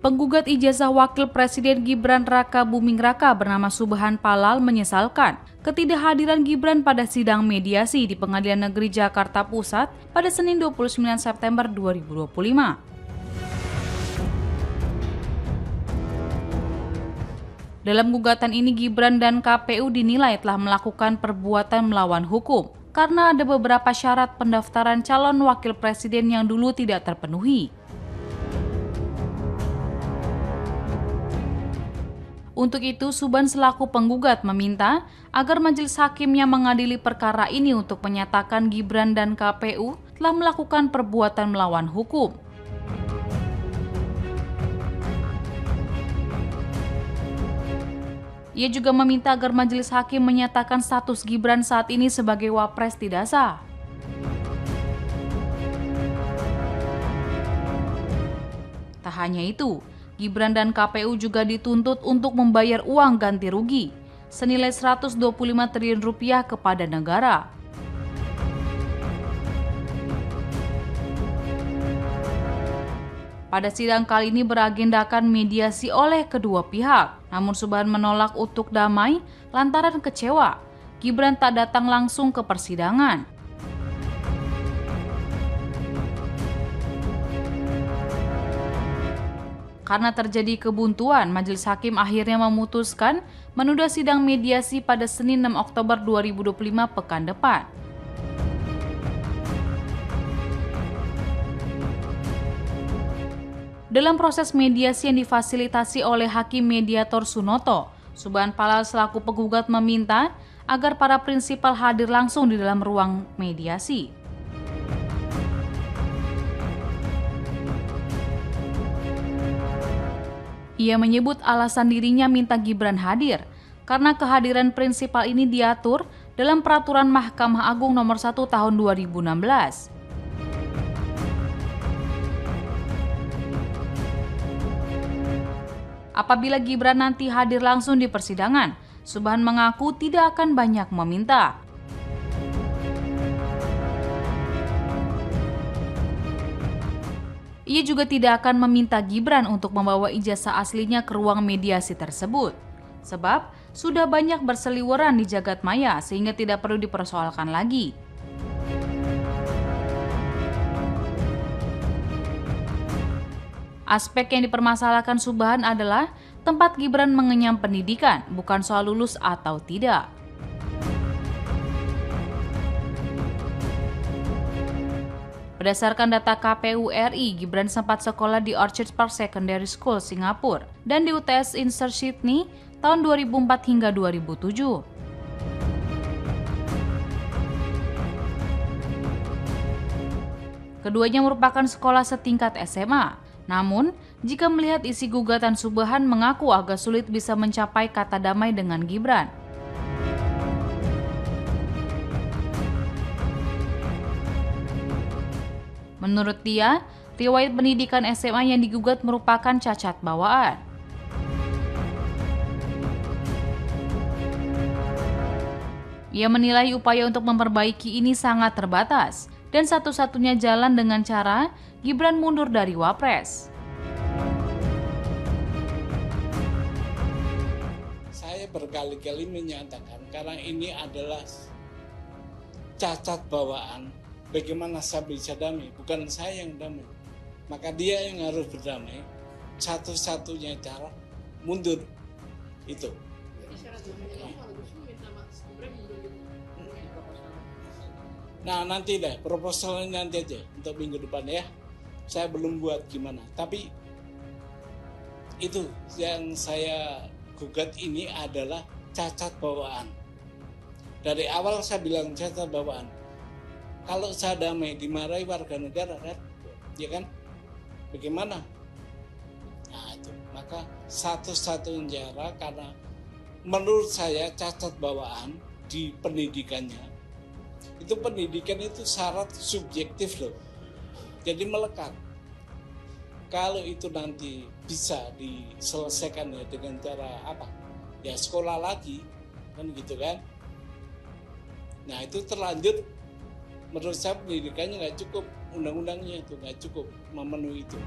Penggugat ijazah Wakil Presiden Gibran Raka Buming Raka bernama Subhan Palal menyesalkan ketidakhadiran Gibran pada sidang mediasi di Pengadilan Negeri Jakarta Pusat pada Senin 29 September 2025. Dalam gugatan ini, Gibran dan KPU dinilai telah melakukan perbuatan melawan hukum karena ada beberapa syarat pendaftaran calon wakil presiden yang dulu tidak terpenuhi. Untuk itu, Subhan selaku penggugat meminta agar majelis hakim yang mengadili perkara ini untuk menyatakan Gibran dan KPU telah melakukan perbuatan melawan hukum. Ia juga meminta agar majelis hakim menyatakan status Gibran saat ini sebagai wapres tidak sah. Tak hanya itu, Gibran dan KPU juga dituntut untuk membayar uang ganti rugi senilai 125 triliun rupiah kepada negara. Pada sidang kali ini beragendakan mediasi oleh kedua pihak, namun Subhan menolak untuk damai lantaran kecewa Gibran tak datang langsung ke persidangan. Karena terjadi kebuntuan, majelis hakim akhirnya memutuskan menunda sidang mediasi pada Senin 6 Oktober 2025 pekan depan. Dalam proses mediasi yang difasilitasi oleh Hakim Mediator Sunoto, Subhan Palal selaku penggugat meminta agar para prinsipal hadir langsung di dalam ruang mediasi. Ia menyebut alasan dirinya minta Gibran hadir karena kehadiran prinsipal ini diatur dalam Peraturan Mahkamah Agung Nomor 1 Tahun 2016. Apabila Gibran nanti hadir langsung di persidangan, Subhan mengaku tidak akan banyak meminta. Ia juga tidak akan meminta Gibran untuk membawa ijazah aslinya ke ruang mediasi tersebut. Sebab sudah banyak berseliweran di jagat maya sehingga tidak perlu dipersoalkan lagi. Aspek yang dipermasalahkan Subhan adalah tempat Gibran mengenyam pendidikan, bukan soal lulus atau tidak. Berdasarkan data KPU RI, Gibran sempat sekolah di Orchard Park Secondary School, Singapura, dan di UTS Insert Sydney tahun 2004 hingga 2007. Keduanya merupakan sekolah setingkat SMA. Namun, jika melihat isi gugatan, Subhan mengaku agak sulit bisa mencapai kata damai dengan Gibran. Menurut dia, riwayat pendidikan SMA yang digugat merupakan cacat bawaan. Ia menilai upaya untuk memperbaiki ini sangat terbatas, dan satu-satunya jalan dengan cara Gibran mundur dari Wapres. Saya berkali-kali menyatakan karena ini adalah cacat bawaan. Bagaimana saya bisa damai? Bukan saya yang damai. Maka dia yang harus berdamai. Satu-satunya cara mundur. Itu. Nah nanti deh, proposalnya nanti aja untuk minggu depan ya. Saya belum buat gimana. Tapi itu yang saya gugat ini adalah cacat bawaan. Dari awal saya bilang cacat bawaan. Kalau saya damai dimarahi warga negara kan, ya kan? Bagaimana? Nah itu, maka satu-satunya cara karena menurut saya cacat bawaan di pendidikannya, itu pendidikan itu syarat subjektif loh, jadi melekat. Kalau itu nanti bisa diselesaikan ya dengan cara apa? Ya sekolah lagi, kan gitu kan? Nah itu terlanjur. Menurut saya pendidikannya nggak cukup, undang-undangnya itu nggak cukup memenuhi itu.